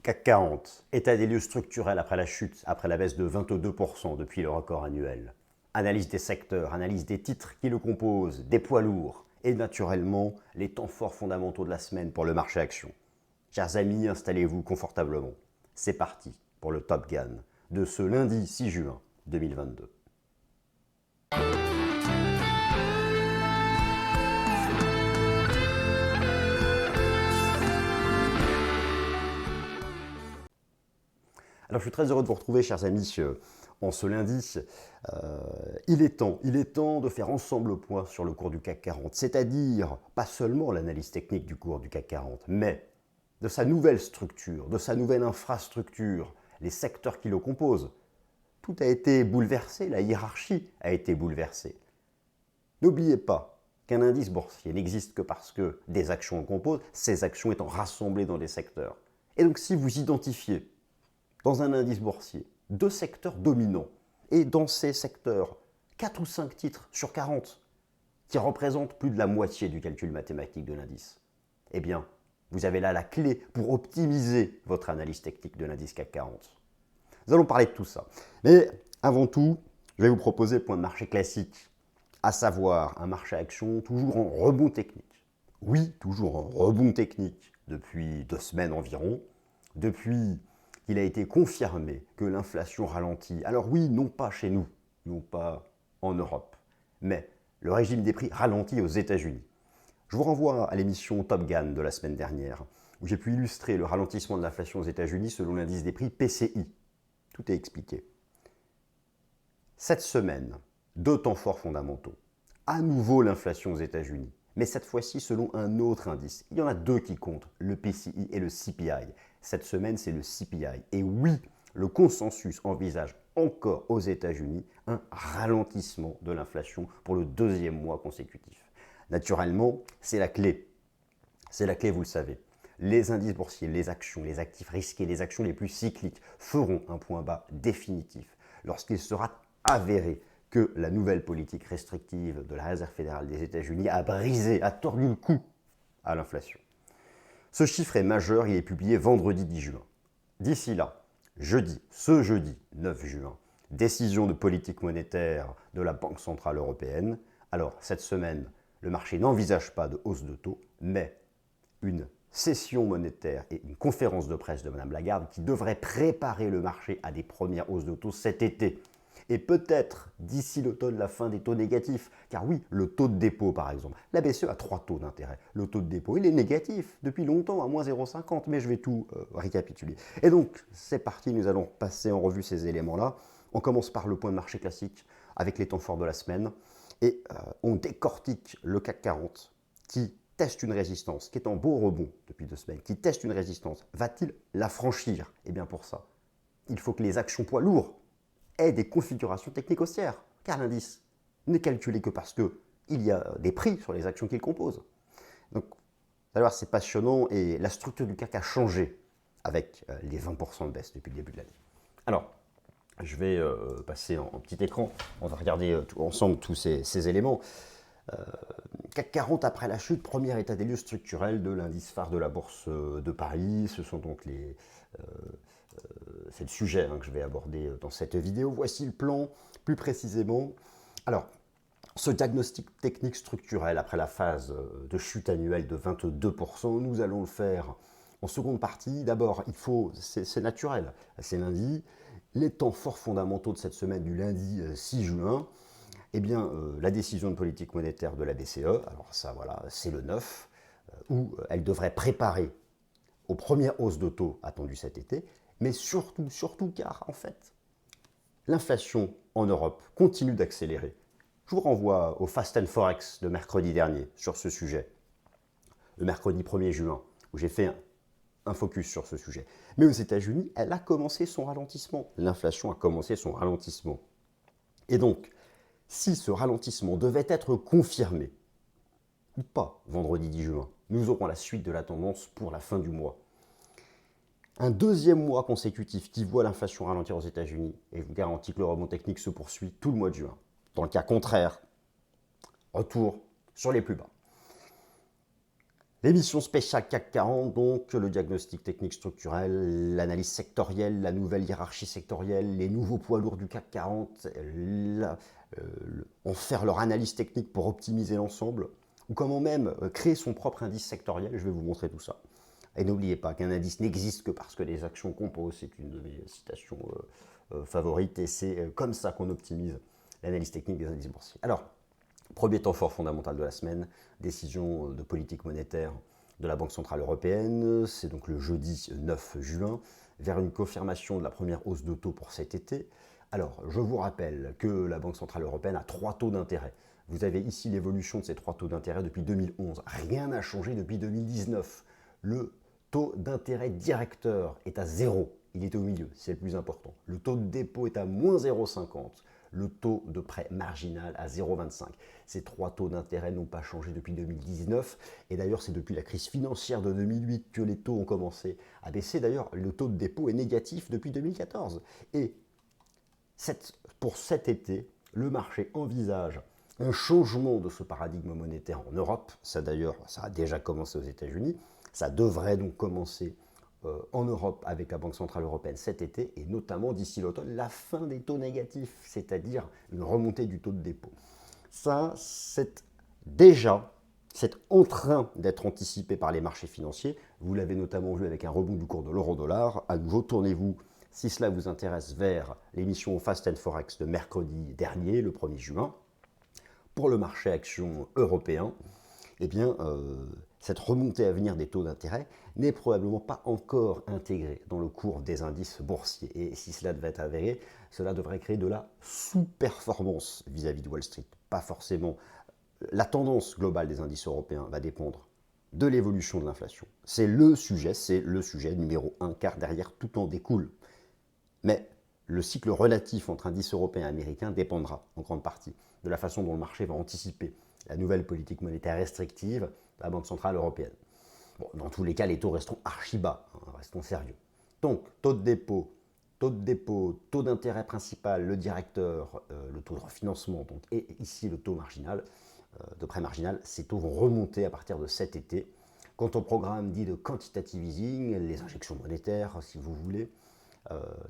CAC 40, état des lieux structurels après la chute, après la baisse de 22% depuis le record annuel. Analyse des secteurs, analyse des titres qui le composent, des poids lourds et naturellement les temps forts fondamentaux de la semaine pour le marché action. Chers amis, installez-vous confortablement. C'est parti pour le Top Gun de ce lundi 6 juin 2022. Alors je suis très heureux de vous retrouver, chers amis, en ce lundi. Il est temps de faire ensemble le point sur le cours du CAC 40, c'est-à-dire pas seulement l'analyse technique du cours du CAC 40, mais de sa nouvelle structure, de sa nouvelle infrastructure, les secteurs qui le composent. Tout a été bouleversé, la hiérarchie a été bouleversée. N'oubliez pas qu'un indice boursier n'existe que parce que des actions le composent, ces actions étant rassemblées dans des secteurs. Et donc si vous identifiez dans un indice boursier deux secteurs dominants, et dans ces secteurs, 4 ou 5 titres sur 40, qui représentent plus de la moitié du calcul mathématique de l'indice, eh bien, vous avez là la clé pour optimiser votre analyse technique de l'indice CAC 40. Nous allons parler de tout ça. Mais avant tout, je vais vous proposer le point de marché classique, à savoir un marché action toujours en rebond technique. Oui, toujours en rebond technique depuis 2 semaines environ, depuis qu'il a été confirmé que l'inflation ralentit. Alors oui, non pas chez nous, non pas en Europe, mais le régime des prix ralentit aux États-Unis. Je vous renvoie à l'émission Top Gun de la semaine dernière, où j'ai pu illustrer le ralentissement de l'inflation aux États-Unis selon l'indice des prix PCI. Tout est expliqué. Cette semaine, deux temps forts fondamentaux. À nouveau l'inflation aux États-Unis, mais cette fois-ci selon un autre indice. Il y en a deux qui comptent, le PCI et le CPI. Cette semaine, c'est le CPI. Et oui, le consensus envisage encore aux États-Unis un ralentissement de l'inflation pour le 2e mois consécutif. Naturellement, c'est la clé. C'est la clé, vous le savez. Les indices boursiers, les actions, les actifs risqués, les actions les plus cycliques feront un point bas définitif lorsqu'il sera avéré que la nouvelle politique restrictive de la Réserve fédérale des États-Unis a brisé, a tordu le cou à l'inflation. Ce chiffre est majeur, il est publié vendredi 10 juin. D'ici là, ce jeudi 9 juin, décision de politique monétaire de la Banque centrale européenne. Alors, cette semaine, le marché n'envisage pas de hausse de taux, mais une session monétaire et une conférence de presse de Mme Lagarde qui devrait préparer le marché à des premières hausses de taux cet été. Et peut-être d'ici l'automne la fin des taux négatifs. Car oui, le taux de dépôt par exemple, la BCE a 3 taux d'intérêt. Le taux de dépôt, il est négatif depuis longtemps, à moins 0,50, mais je vais tout récapituler. Et donc, c'est parti, nous allons passer en revue ces éléments-là. On commence par le point de marché classique avec les temps forts de la semaine. Et on décortique le CAC 40 qui teste une résistance, qui est en beau rebond depuis 2 semaines, qui teste une résistance. Va-t-il la franchir? Eh bien pour ça, il faut que les actions poids lourds aient des configurations techniques haussières, car l'indice n'est calculé que parce qu'il y a des prix sur les actions qu'il compose. Donc, vous allez voir, c'est passionnant et la structure du CAC a changé avec les 20% de baisse depuis le début de l'année. Alors, je vais passer en petit écran, on va regarder ensemble tous ces éléments. CAC 40 après la chute, premier état des lieux structurel de l'indice phare de la bourse de Paris. Ce sont donc c'est le sujet que je vais aborder dans cette vidéo. Voici le plan plus précisément. Alors, ce diagnostic technique structurel après la phase de chute annuelle de 22%, nous allons le faire en seconde partie. D'abord, c'est naturel, c'est lundi, les temps forts fondamentaux de cette semaine du lundi 6 juin. Eh bien, la décision de politique monétaire de la BCE, alors ça, voilà, c'est le 9, où elle devrait préparer aux premières hausses de taux attendues cet été, mais surtout car, en fait, l'inflation en Europe continue d'accélérer. Je vous renvoie au Fast and Forex de mercredi dernier sur ce sujet, le mercredi 1er juin, où j'ai fait un focus sur ce sujet. Mais aux États-Unis, elle a commencé son ralentissement. L'inflation a commencé son ralentissement. Et donc, si ce ralentissement devait être confirmé, ou pas, vendredi 10 juin, nous aurons la suite de la tendance pour la fin du mois. Un 2e mois consécutif qui voit l'inflation ralentir aux États-Unis, et je vous garantis que le rebond technique se poursuit tout le mois de juin. Dans le cas contraire, retour sur les plus bas. L'émission spéciale CAC 40, donc le diagnostic technique structurel, l'analyse sectorielle, la nouvelle hiérarchie sectorielle, les nouveaux poids lourds du CAC 40, en faire leur analyse technique pour optimiser l'ensemble, ou comment même créer son propre indice sectoriel. Je vais vous montrer tout ça. Et n'oubliez pas qu'un indice n'existe que parce que les actions composent, c'est une de mes citations favorites, et c'est comme ça qu'on optimise l'analyse technique des indices boursiers. Alors, premier temps fort fondamental de la semaine, décision de politique monétaire de la Banque Centrale Européenne, c'est donc le jeudi 9 juin, vers une confirmation de la première hausse de taux pour cet été. Alors, je vous rappelle que la Banque Centrale Européenne a 3 taux d'intérêt. Vous avez ici l'évolution de ces 3 taux d'intérêt depuis 2011. Rien n'a changé depuis 2019. Le taux d'intérêt directeur est à 0. Il est au milieu, c'est le plus important. Le taux de dépôt est à moins 0,50. Le taux de prêt marginal à 0,25. Ces 3 taux d'intérêt n'ont pas changé depuis 2019. Et d'ailleurs, c'est depuis la crise financière de 2008 que les taux ont commencé à baisser. D'ailleurs, le taux de dépôt est négatif depuis 2014. Et pour cet été, le marché envisage un changement de ce paradigme monétaire en Europe. Ça d'ailleurs, ça a déjà commencé aux États-Unis. Ça devrait donc commencer en Europe avec la Banque Centrale Européenne cet été, et notamment d'ici l'automne, la fin des taux négatifs, c'est-à-dire une remontée du taux de dépôt. Ça, c'est en train d'être anticipé par les marchés financiers. Vous l'avez notamment vu avec un rebond du cours de l'euro-dollar. À nouveau, tournez-vous, si cela vous intéresse, vers l'émission Fast and Forex de mercredi dernier, le 1er juin. Pour le marché action européen, eh bien, cette remontée à venir des taux d'intérêt n'est probablement pas encore intégrée dans le cours des indices boursiers. Et si cela devait être avéré, cela devrait créer de la sous-performance vis-à-vis de Wall Street. Pas forcément. La tendance globale des indices européens va dépendre de l'évolution de l'inflation. C'est le sujet numéro 1, car derrière tout en découle. Mais le cycle relatif entre indices européens et américains dépendra en grande partie de la façon dont le marché va anticiper la nouvelle politique monétaire restrictive de la Banque Centrale Européenne. Bon, dans tous les cas, les taux resteront archi bas, restons sérieux. Donc, taux de dépôt, taux d'intérêt principal, le directeur, le taux de refinancement, donc, et ici le taux marginal, de prêt marginal, ces taux vont remonter à partir de cet été. Quant au programme dit de quantitative easing, les injections monétaires, si vous voulez,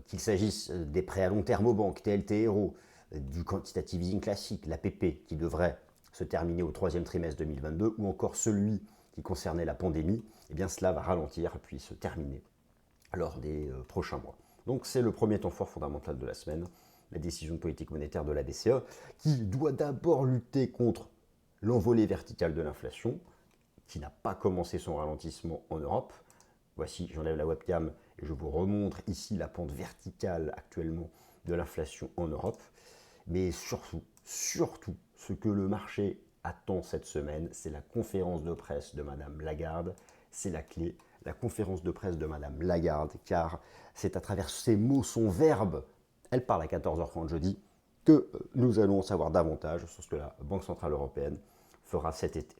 qu'il s'agisse des prêts à long terme aux banques, TLTRO, du quantitative easing classique, l'APP, qui devrait se terminer au 3e trimestre 2022, ou encore celui qui concernait la pandémie, eh bien cela va ralentir puis se terminer lors des prochains mois. Donc c'est le premier temps fort fondamental de la semaine, la décision de politique monétaire de la BCE, qui doit d'abord lutter contre l'envolée verticale de l'inflation, qui n'a pas commencé son ralentissement en Europe. Voici, j'enlève la webcam et je vous remontre ici la pente verticale actuellement de l'inflation en Europe. Mais surtout, ce que le marché attend cette semaine, c'est la conférence de presse de Madame Lagarde. C'est la clé, la conférence de presse de Madame Lagarde, car c'est à travers ses mots, son verbe, elle parle à 14h30 jeudi, que nous allons en savoir davantage sur ce que la Banque Centrale Européenne fera cet été.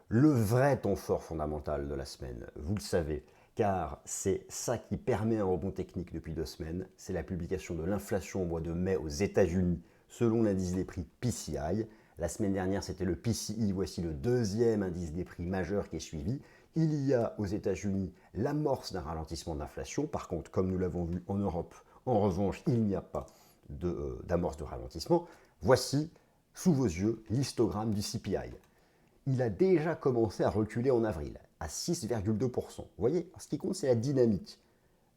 Le vrai temps fort fondamental de la semaine, vous le savez, car c'est ça qui permet un rebond technique depuis 2 semaines, c'est la publication de l'inflation au mois de mai aux États-Unis selon l'indice des prix PCI. La semaine dernière, c'était le PCI, voici le 2e indice des prix majeur qui est suivi. Il y a aux États-Unis l'amorce d'un ralentissement de l'inflation. Par contre, comme nous l'avons vu en Europe, en revanche, il n'y a pas d'amorce de ralentissement. Voici, sous vos yeux, l'histogramme du CPI. Il a déjà commencé à reculer en avril, à 6,2%. Vous voyez, ce qui compte, c'est la dynamique.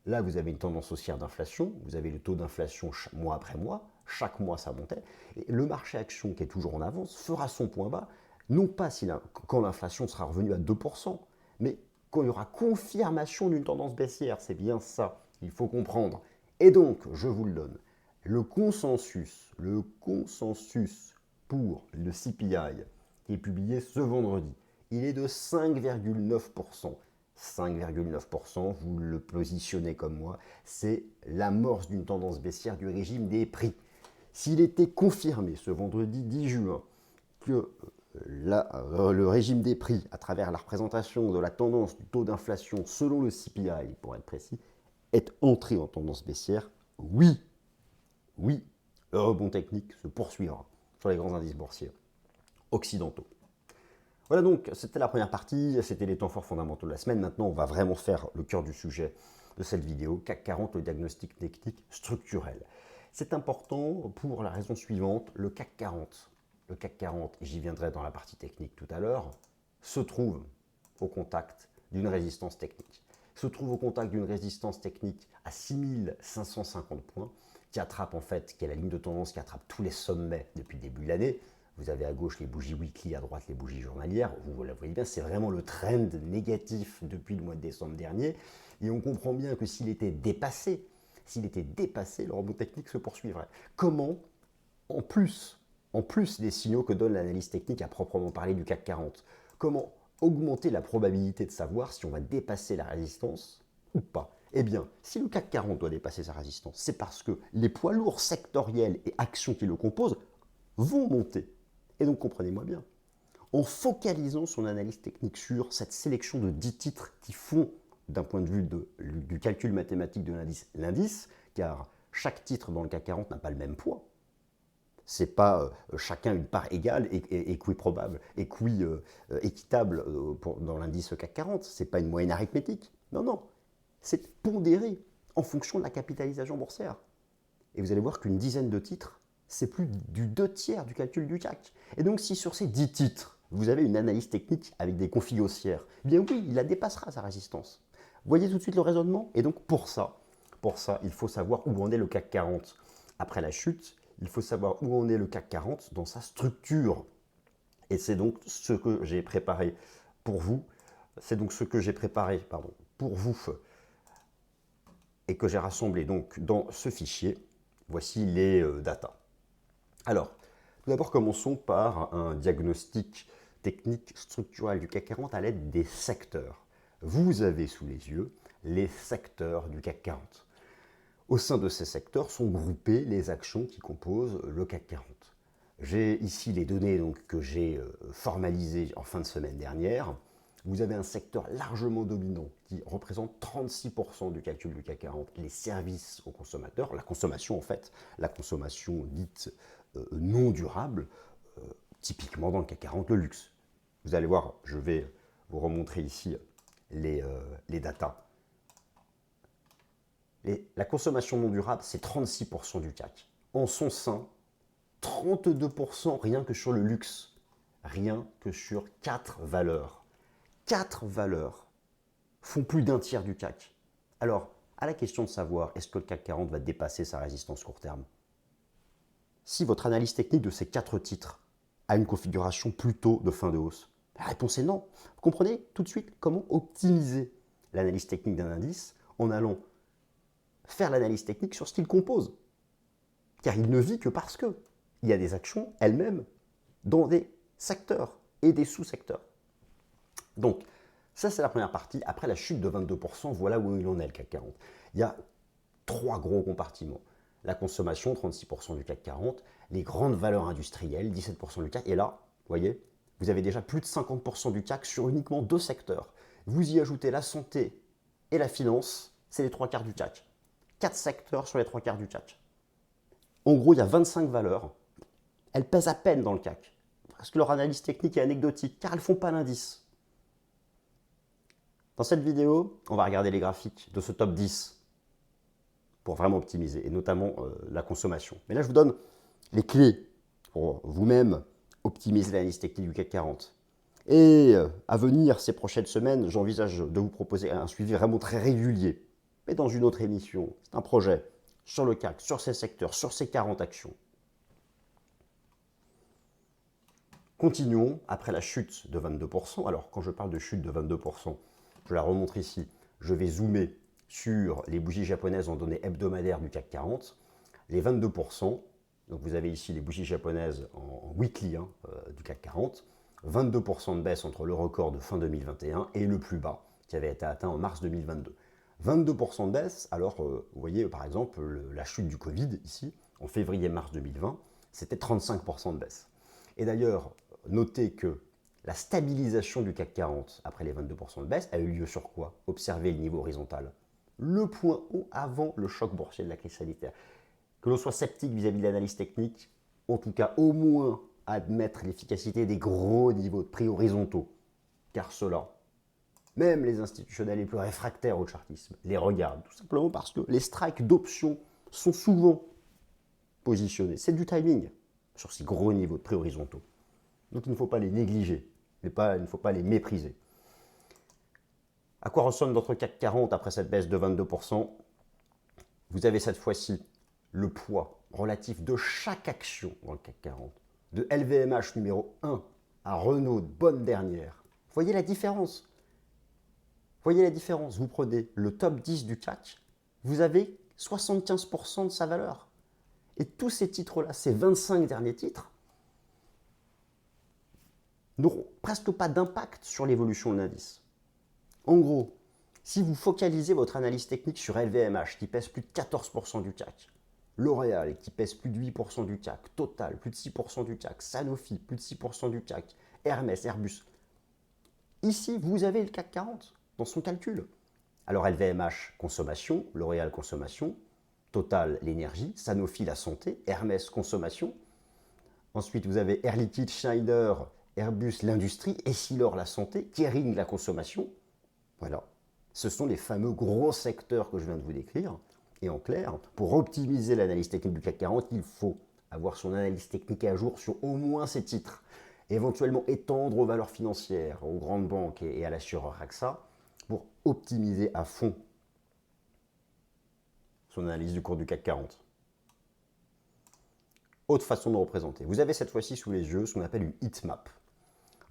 Là, vous avez une tendance haussière d'inflation, vous avez le taux d'inflation mois après mois, chaque mois ça montait, et le marché action qui est toujours en avance fera son point bas, non pas quand l'inflation sera revenue à 2%, mais quand il y aura confirmation d'une tendance baissière. C'est bien ça qu'il faut comprendre. Et donc, je vous le donne, le consensus pour le CPI, qui est publié ce vendredi, il est de 5,9%. 5,9%, vous le positionnez comme moi, c'est l'amorce d'une tendance baissière du régime des prix. S'il était confirmé ce vendredi 10 juin que le régime des prix, à travers la représentation de la tendance du taux d'inflation selon le CPI, pour être précis, est entré en tendance baissière, oui, le rebond technique se poursuivra sur les grands indices boursiers occidentaux. Voilà donc, c'était la première partie, c'était les temps forts fondamentaux de la semaine. Maintenant, on va vraiment faire le cœur du sujet de cette vidéo, CAC 40, le diagnostic technique structurel. C'est important pour la raison suivante, le CAC 40, et j'y viendrai dans la partie technique tout à l'heure, se trouve au contact d'une résistance technique. Se trouve au contact d'une résistance technique à 6550 points, qui attrape en fait, qui est la ligne de tendance qui attrape tous les sommets depuis le début de l'année. Vous avez à gauche les bougies weekly, à droite les bougies journalières. Vous la voyez bien, c'est vraiment le trend négatif depuis le mois de décembre dernier. Et on comprend bien que s'il était dépassé, le rebond technique se poursuivrait. Comment, en plus des signaux que donne l'analyse technique à proprement parler du CAC 40, comment augmenter la probabilité de savoir si on va dépasser la résistance ou pas? Eh bien, si le CAC 40 doit dépasser sa résistance, c'est parce que les poids lourds sectoriels et actions qui le composent vont monter. Et donc, comprenez-moi bien, en focalisant son analyse technique sur cette sélection de 10 titres qui font, d'un point de vue du calcul mathématique de l'indice, car chaque titre dans le CAC 40 n'a pas le même poids. Ce n'est pas chacun une part égale et équitable dans l'indice CAC 40. Ce n'est pas une moyenne arithmétique. Non, non. C'est pondéré en fonction de la capitalisation boursière. Et vous allez voir qu'une dizaine de titres, c'est plus du 2/3 du calcul du CAC. Et donc, si sur ces 10 titres, vous avez une analyse technique avec des config haussières, eh bien oui, il la dépassera sa résistance. Vous voyez tout de suite le raisonnement? Et donc, pour ça, il faut savoir où en est le CAC 40 après la chute. Il faut savoir où en est le CAC 40 dans sa structure. Et c'est donc ce que j'ai préparé pour vous. Et que j'ai rassemblé donc dans ce fichier. Voici les datas. Alors, tout d'abord, commençons par un diagnostic technique structurel du CAC 40 à l'aide des secteurs. Vous avez sous les yeux les secteurs du CAC 40. Au sein de ces secteurs sont groupées les actions qui composent le CAC 40. J'ai ici les données donc, que j'ai formalisées en fin de semaine dernière. Vous avez un secteur largement dominant qui représente 36% du calcul du CAC 40, les services aux consommateurs, la consommation en fait, la consommation dite non durable, typiquement dans le CAC 40, le luxe. Vous allez voir, je vais vous remontrer ici les datas. La consommation non durable, c'est 36% du CAC. En son sein, 32% rien que sur le luxe, rien que sur 4 valeurs. 4 valeurs font plus d'un tiers du CAC. Alors, à la question de savoir, est-ce que le CAC 40 va dépasser sa résistance court terme? Si votre analyse technique de ces 4 titres a une configuration plutôt de fin de hausse, la réponse est non. Vous comprenez tout de suite comment optimiser l'analyse technique d'un indice en allant faire l'analyse technique sur ce qu'il compose. Car il ne vit que parce que il y a des actions elles-mêmes dans des secteurs et des sous-secteurs. Donc, ça c'est la première partie. Après la chute de 22%, voilà où il en est le CAC 40. Il y a 3 gros compartiments. La consommation, 36% du CAC 40, les grandes valeurs industrielles, 17% du CAC. Et là, vous voyez, vous avez déjà plus de 50% du CAC sur uniquement 2 secteurs. Vous y ajoutez la santé et la finance, c'est les 3/4 du CAC. 4 secteurs sur les 3/4 du CAC. En gros, il y a 25 valeurs. Elles pèsent à peine dans le CAC. Parce que leur analyse technique est anecdotique, car elles ne font pas l'indice. Dans cette vidéo, on va regarder les graphiques de ce top 10 pour vraiment optimiser, et notamment la consommation. Mais là, je vous donne les clés pour vous-même optimiser l'analyse technique du CAC 40. Et à venir, ces prochaines semaines, j'envisage de vous proposer un suivi vraiment très régulier, mais dans une autre émission. C'est un projet sur le CAC, sur ces secteurs, sur ces 40 actions. Continuons, après la chute de 22%, alors quand je parle de chute de 22%, je la remontre ici, je vais zoomer sur les bougies japonaises en données hebdomadaires du CAC 40, les 22%, donc vous avez ici les bougies japonaises en weekly du CAC 40, 22% de baisse entre le record de fin 2021 et le plus bas qui avait été atteint en mars 2022. 22% de baisse, alors vous voyez par exemple la chute du Covid ici, en février-mars 2020, c'était 35% de baisse. Et d'ailleurs, notez que la stabilisation du CAC 40 après les 22% de baisse a eu lieu sur quoi? Observez le niveau horizontal. Le point haut avant le choc boursier de la crise sanitaire. Que l'on soit sceptique vis-à-vis de l'analyse technique, en tout cas au moins admettre l'efficacité des gros niveaux de prix horizontaux, car cela, même les institutionnels les plus réfractaires au chartisme, les regardent, tout simplement parce que les strikes d'options sont souvent positionnés. C'est du timing sur ces gros niveaux de prix horizontaux. Donc il ne faut pas les négliger, mais il ne faut pas les mépriser. À quoi ressemble notre CAC 40 après cette baisse de 22%? Vous avez cette fois-ci le poids relatif de chaque action dans le CAC 40. De LVMH numéro 1 à Renault de bonne dernière. Voyez la différence. Voyez la différence. Vous prenez le top 10 du CAC, vous avez 75% de sa valeur. Et tous ces titres-là, ces 25 derniers titres, n'auront presque pas d'impact sur l'évolution de l'indice. En gros, si vous focalisez votre analyse technique sur LVMH, qui pèse plus de 14% du CAC, L'Oréal, qui pèse plus de 8% du CAC, Total, plus de 6% du CAC, Sanofi, plus de 6% du CAC, Hermès, Airbus. Ici, vous avez le CAC 40 dans son calcul. Alors LVMH, consommation, L'Oréal, consommation, Total, l'énergie, Sanofi, la santé, Hermès, consommation. Ensuite, vous avez Air Liquide, Schneider, Airbus, l'industrie, Essilor, la santé, Kering, la consommation. Voilà. Ce sont les fameux gros secteurs que je viens de vous décrire. Et en clair, pour optimiser l'analyse technique du CAC 40, il faut avoir son analyse technique à jour sur au moins ces titres. Éventuellement étendre aux valeurs financières, aux grandes banques et à l'assureur AXA pour optimiser à fond son analyse du cours du CAC 40. Autre façon de représenter. Vous avez cette fois-ci sous les yeux ce qu'on appelle une heatmap.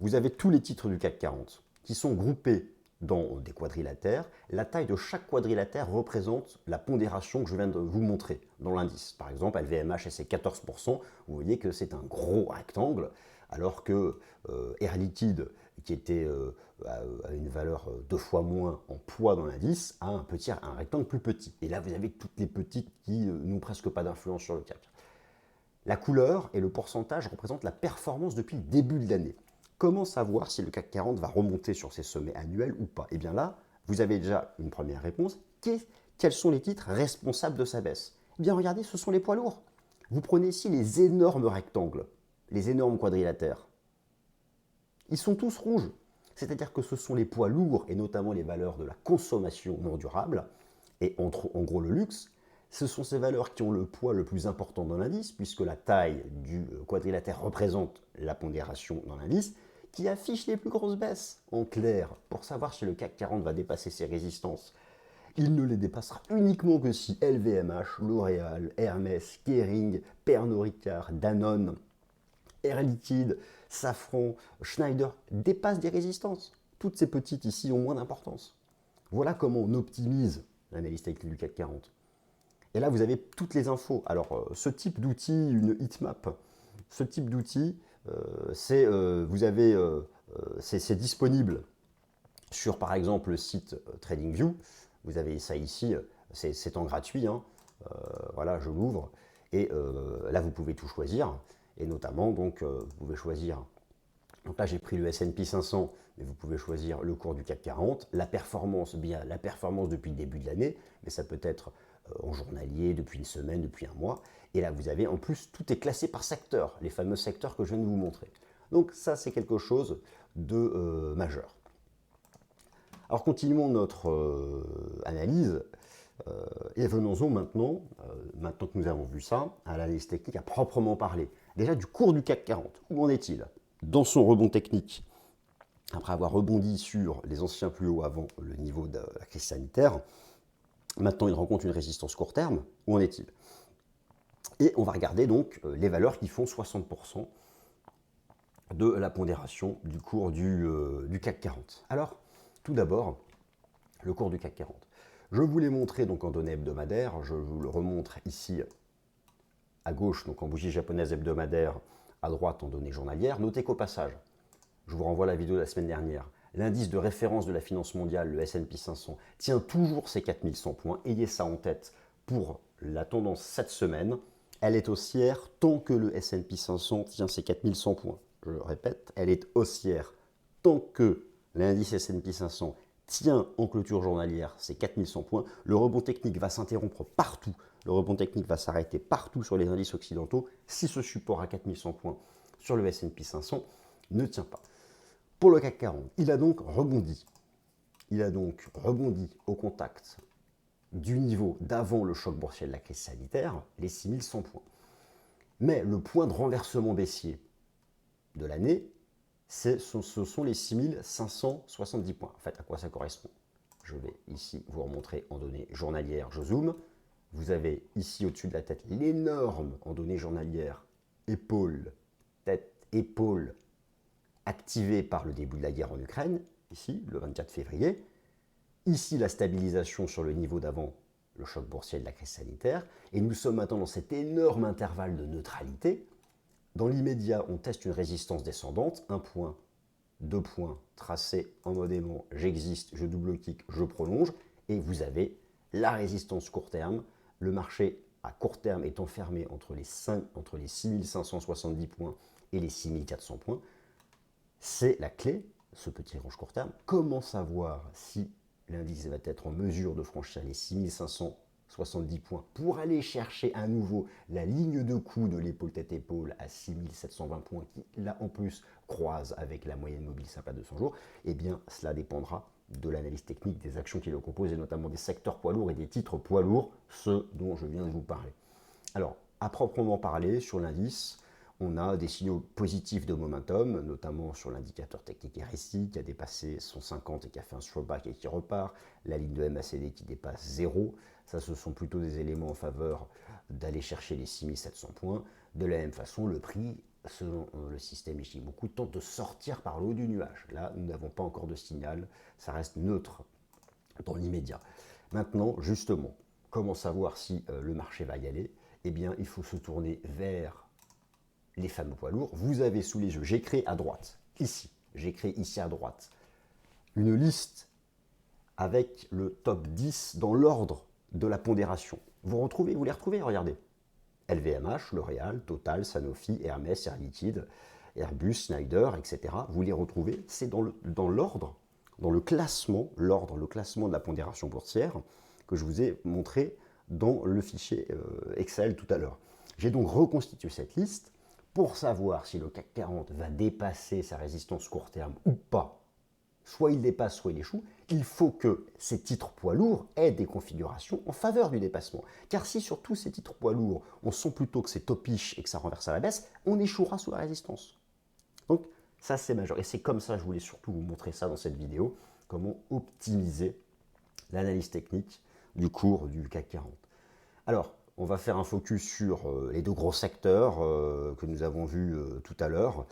Vous avez tous les titres du CAC 40 qui sont groupés dans des quadrilatères. La taille de chaque quadrilatère représente la pondération que je viens de vous montrer dans l'indice. Par exemple, LVMH, c'est 14%. Vous voyez que c'est un gros rectangle, alors que Air Liquide, qui était à une valeur 2 fois moins en poids dans l'indice, a un rectangle plus petit. Et là, vous avez toutes les petites qui n'ont presque pas d'influence sur le CAC. La couleur et le pourcentage représentent la performance depuis le début de l'année. Comment savoir si le CAC 40 va remonter sur ses sommets annuels ou pas? Et bien là, vous avez déjà une première réponse. Quels sont les titres responsables de sa baisse? Eh bien regardez, ce sont les poids lourds. Vous prenez ici les énormes rectangles, les énormes quadrilatères. Ils sont tous rouges. C'est-à-dire que ce sont les poids lourds, et notamment les valeurs de la consommation non durable, et en gros le luxe. Ce sont ces valeurs qui ont le poids le plus important dans l'indice, puisque la taille du quadrilatère représente la pondération dans l'indice, qui affiche les plus grosses baisses. En clair, pour savoir si le CAC 40 va dépasser ses résistances, il ne les dépassera uniquement que si LVMH, L'Oréal, Hermès, Kering, Pernod Ricard, Danone, Air Liquide, Safran, Schneider dépassent des résistances. Toutes ces petites ici ont moins d'importance. Voilà comment on optimise l'analyse technique du CAC 40. Et là, vous avez toutes les infos. Alors, ce type d'outil, une heatmap, ce type d'outil, c'est disponible sur, par exemple, le site TradingView. Vous avez ça ici, c'est en gratuit. Hein. Voilà, je l'ouvre. Et là, vous pouvez tout choisir. Et notamment, donc, vous pouvez choisir. Donc là, j'ai pris le S&P 500, mais vous pouvez choisir le cours du CAC 40, la performance, bien la performance depuis le début de l'année, mais ça peut être en journalier, depuis une semaine, depuis un mois. Et là, vous avez, en plus, tout est classé par secteur, les fameux secteurs que je viens de vous montrer. Donc ça, c'est quelque chose de majeur. Alors, continuons notre analyse. Et venons-en maintenant, maintenant que nous avons vu ça, à l'analyse technique à proprement parler. Déjà, du cours du CAC 40, où en est-il? Dans son rebond technique, après avoir rebondi sur les anciens plus hauts avant le niveau de la crise sanitaire, maintenant il rencontre une résistance court terme. Où en est-il? Et on va regarder donc les valeurs qui font 60% de la pondération du cours du CAC 40. Alors, tout d'abord, le cours du CAC 40. Je vous l'ai montré donc en données hebdomadaires, je vous le remontre ici à gauche, donc en bougie japonaise hebdomadaire, à droite en données journalières. Notez qu'au passage, je vous renvoie à la vidéo de la semaine dernière, l'indice de référence de la finance mondiale, le S&P 500, tient toujours ses 4100 points. Ayez ça en tête pour la tendance cette semaine. Elle est haussière tant que le S&P 500 tient ses 4100 points. Je le répète, elle est haussière tant que l'indice S&P 500 tient en clôture journalière ses 4100 points. Le rebond technique va s'interrompre partout. Le rebond technique va s'arrêter partout sur les indices occidentaux si ce support à 4100 points sur le S&P 500 ne tient pas. Pour le CAC 40, il a donc rebondi. Il a donc rebondi au contact du niveau d'avant le choc boursier de la crise sanitaire, les 6100 points. Mais le point de renversement baissier de l'année, ce sont les 6570 points. En fait, à quoi ça correspond? Je vais ici vous remontrer en données journalières, je zoome. Vous avez ici au-dessus de la tête l'énorme en données journalières épaule, tête, épaule, activée par le début de la guerre en Ukraine, ici, le 24 février. Ici, la stabilisation sur le niveau d'avant le choc boursier de la crise sanitaire. Et nous sommes maintenant dans cet énorme intervalle de neutralité. Dans l'immédiat, on teste une résistance descendante, 1 point, 2 points tracés en mode aimant, j'existe, je double-clique, je prolonge, et vous avez la résistance court terme. Le marché à court terme est enfermé entre les 6570 points et les 6400 points. C'est la clé, ce petit range court terme. Comment savoir si l'indice va être en mesure de franchir les 6570 points pour aller chercher à nouveau la ligne de coup de l'épaule tête-épaule à 6720 points qui, là en plus, croise avec la moyenne mobile simple à 200 jours? Eh bien, cela dépendra de l'analyse technique des actions qui le composent et notamment des secteurs poids lourds et des titres poids lourds, ceux dont je viens de vous parler. Alors, à proprement parler, sur l'indice, on a des signaux positifs de momentum, notamment sur l'indicateur technique RSI qui a dépassé 150 et qui a fait un throwback et qui repart, la ligne de MACD qui dépasse 0. Ça, ce sont plutôt des éléments en faveur d'aller chercher les 6700 points. De la même façon, le prix, selon le système Ichimoku, tente de sortir par le haut du nuage. Là, nous n'avons pas encore de signal, ça reste neutre dans l'immédiat. Maintenant, justement, comment savoir si le marché va y aller? Eh bien, il faut se tourner vers les fameux poids lourds. Vous avez sous les yeux, j'ai créé à droite, ici, j'ai créé ici à droite, une liste avec le top 10 dans l'ordre de la pondération. Vous les retrouvez, regardez. LVMH, L'Oréal, Total, Sanofi, Hermès, Air Liquide, Airbus, Schneider, etc. Vous les retrouvez, c'est dans l'ordre, dans le classement, le classement de la pondération boursière que je vous ai montré dans le fichier Excel tout à l'heure. J'ai donc reconstitué cette liste pour savoir si le CAC 40 va dépasser sa résistance court terme ou pas. Soit il dépasse, soit il échoue. Il faut que ces titres poids lourds aient des configurations en faveur du dépassement. Car si sur tous ces titres poids lourds, on sent plutôt que c'est topiche et que ça renverse à la baisse, on échouera sous la résistance. Donc ça c'est majeur. Et c'est comme ça, je voulais surtout vous montrer ça dans cette vidéo, comment optimiser l'analyse technique du cours du CAC 40. Alors, on va faire un focus sur les deux gros secteurs que nous avons vus tout à l'heure,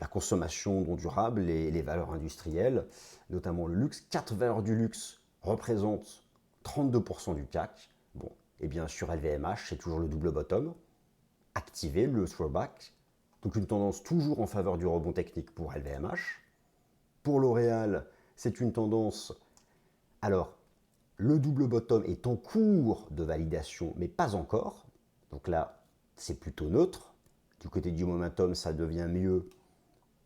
la consommation non durable et les valeurs industrielles, notamment le luxe. 4 valeurs du luxe représentent 32% du CAC. Bon, et bien sur LVMH, c'est toujours le double bottom, activé le throwback, donc une tendance toujours en faveur du rebond technique pour LVMH. Pour L'Oréal, c'est une tendance, alors, le double bottom est en cours de validation, mais pas encore. Donc là, c'est plutôt neutre. Du côté du momentum, ça devient mieux.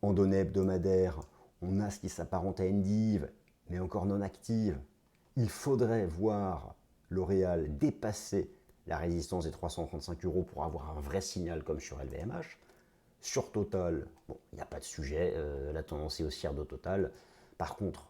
En données hebdomadaires, on a ce qui s'apparente à une div, mais encore non active. Il faudrait voir L'Oréal dépasser la résistance des 335 € pour avoir un vrai signal comme sur LVMH. Sur Total, bon, il n'y a pas de sujet, la tendance est haussière de Total. Par contre,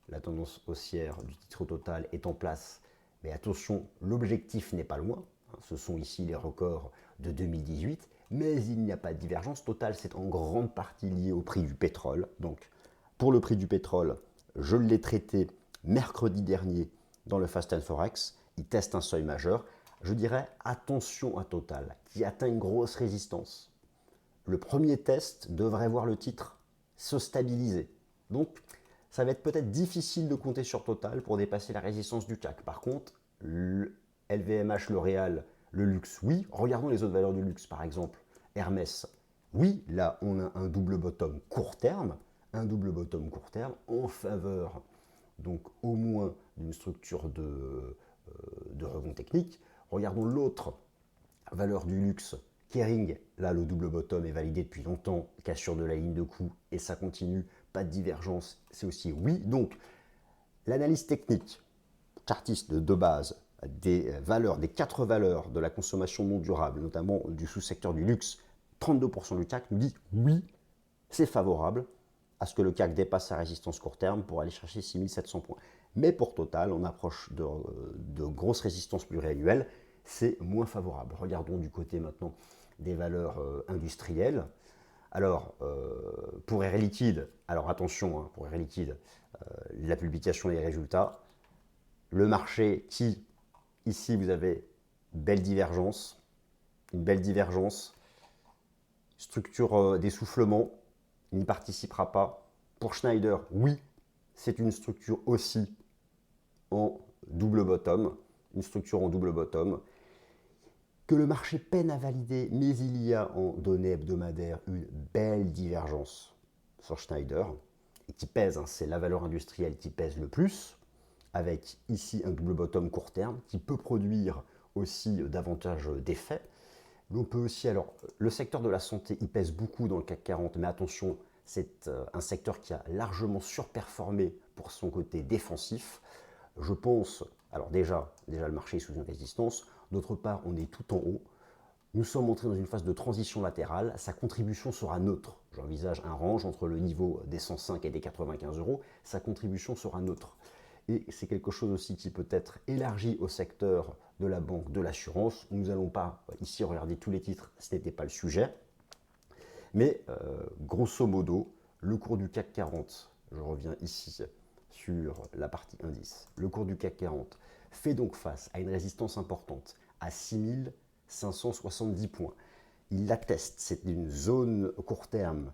la tendance haussière du titre Total est en place. Mais attention, l'objectif n'est pas loin. Ce sont ici les records de 2018. Mais il n'y a pas de divergence. Total, c'est en grande partie lié au prix du pétrole. Donc, pour le prix du pétrole, je l'ai traité mercredi dernier dans le Fast and Forex. Il teste un seuil majeur. Je dirais attention à Total, qui atteint une grosse résistance. Le premier test devrait voir le titre se stabiliser. Donc, ça va être peut-être difficile de compter sur Total pour dépasser la résistance du CAC. Par contre, le LVMH, L'Oréal, le luxe, oui. Regardons les autres valeurs du luxe, par exemple. Hermès, oui, là, on a un double bottom court terme. Un double bottom court terme en faveur, donc au moins d'une structure de rebond technique. Regardons l'autre valeur du luxe, Kering. Là, le double bottom est validé depuis longtemps, cassure de la ligne de coup, et ça continue. Pas de divergence, c'est aussi oui. Donc, l'analyse technique, chartiste de base, des valeurs, des 4 valeurs de la consommation non durable, notamment du sous-secteur du luxe, 32% du CAC nous dit oui, c'est favorable à ce que le CAC dépasse sa résistance court terme pour aller chercher 6700 points. Mais pour Total, on approche de grosses résistances pluriannuelles, c'est moins favorable. Regardons du côté maintenant des valeurs industrielles. Alors, pour Air Liquide, alors attention, hein, pour Air Liquide, la publication des résultats, le marché qui, ici vous avez une belle divergence, structure d'essoufflement, il n'y participera pas. Pour Schneider, oui, c'est une structure aussi en double bottom, que le marché peine à valider, mais il y a en données hebdomadaires une belle divergence sur Schneider, et qui pèse, hein, c'est la valeur industrielle qui pèse le plus, avec ici un double bottom court terme, qui peut produire aussi davantage d'effets. On peut aussi, alors, le secteur de la santé, il pèse beaucoup dans le CAC 40, mais attention, c'est un secteur qui a largement surperformé pour son côté défensif. Je pense, alors déjà le marché est sous une résistance, d'autre part, on est tout en haut. Nous sommes entrés dans une phase de transition latérale, sa contribution sera neutre. J'envisage un range entre le niveau des 105 et des 95 euros, sa contribution sera neutre. Et c'est quelque chose aussi qui peut être élargi au secteur de la banque, de l'assurance. Nous n'allons pas ici regarder tous les titres, ce n'était pas le sujet. Mais grosso modo, le cours du CAC 40, je reviens ici sur la partie indice, le cours du CAC 40 fait donc face à une résistance importante à 6570 points. Il l'atteste, c'est une zone court terme.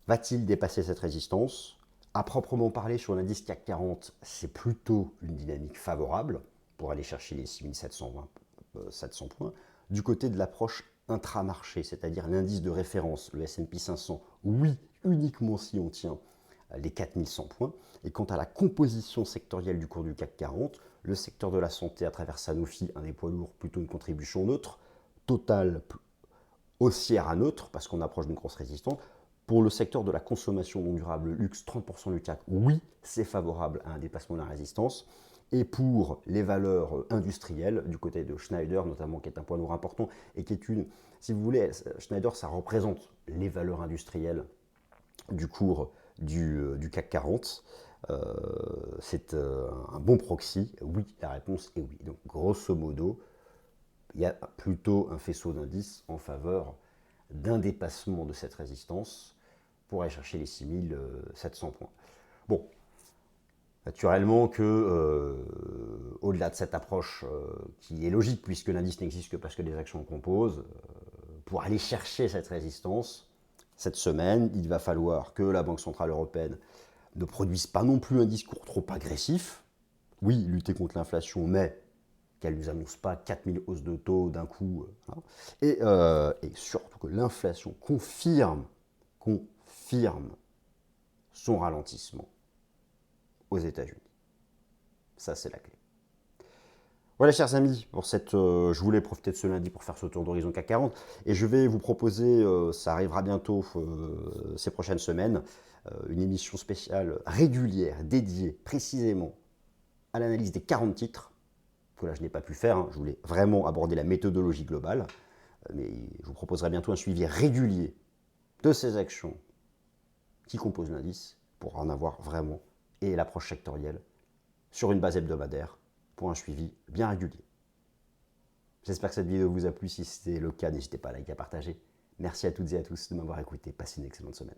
Va-t-il dépasser cette résistance? À proprement parler, sur l'indice CAC 40, c'est plutôt une dynamique favorable pour aller chercher les 700 points. Du côté de l'approche intramarché, c'est-à-dire l'indice de référence, le S&P 500, oui, uniquement si on tient les 4100 points. Et quant à la composition sectorielle du cours du CAC 40, le secteur de la santé à travers Sanofi, un des poids lourds, plutôt une contribution neutre, Total haussière à neutre, parce qu'on approche d'une grosse résistance. Pour le secteur de la consommation non durable, le luxe, 30% du CAC, oui, c'est favorable à un dépassement de la résistance. Et pour les valeurs industrielles, du côté de Schneider notamment, qui est un poids lourd important, et qui est une, si vous voulez, Schneider, ça représente les valeurs industrielles du cours du CAC 40. C'est un bon proxy. Oui, la réponse est oui. Donc, grosso modo, il y a plutôt un faisceau d'indices en faveur d'un dépassement de cette résistance pour aller chercher les 6700 points. Bon, naturellement que, au-delà de cette approche qui est logique, puisque l'indice n'existe que parce que les actions composent, pour aller chercher cette résistance, cette semaine, il va falloir que la Banque Centrale Européenne ne produise pas non plus un discours trop agressif. Oui, lutter contre l'inflation, mais qu'elle ne nous annonce pas 4000 hausses de taux d'un coup. Hein. Et surtout que l'inflation confirme son ralentissement aux États-Unis. Ça, c'est la clé. Voilà, chers amis, je voulais profiter de ce lundi pour faire ce tour d'horizon CAC 40. Et je vais vous proposer, ça arrivera bientôt ces prochaines semaines, une émission spéciale régulière dédiée précisément à l'analyse des 40 titres. Que là, je n'ai pas pu faire. Hein. Je voulais vraiment aborder la méthodologie globale. Mais je vous proposerai bientôt un suivi régulier de ces actions qui composent l'indice pour en avoir vraiment, et l'approche sectorielle sur une base hebdomadaire pour un suivi bien régulier. J'espère que cette vidéo vous a plu. Si c'était le cas, n'hésitez pas à liker, à partager. Merci à toutes et à tous de m'avoir écouté. Passez une excellente semaine.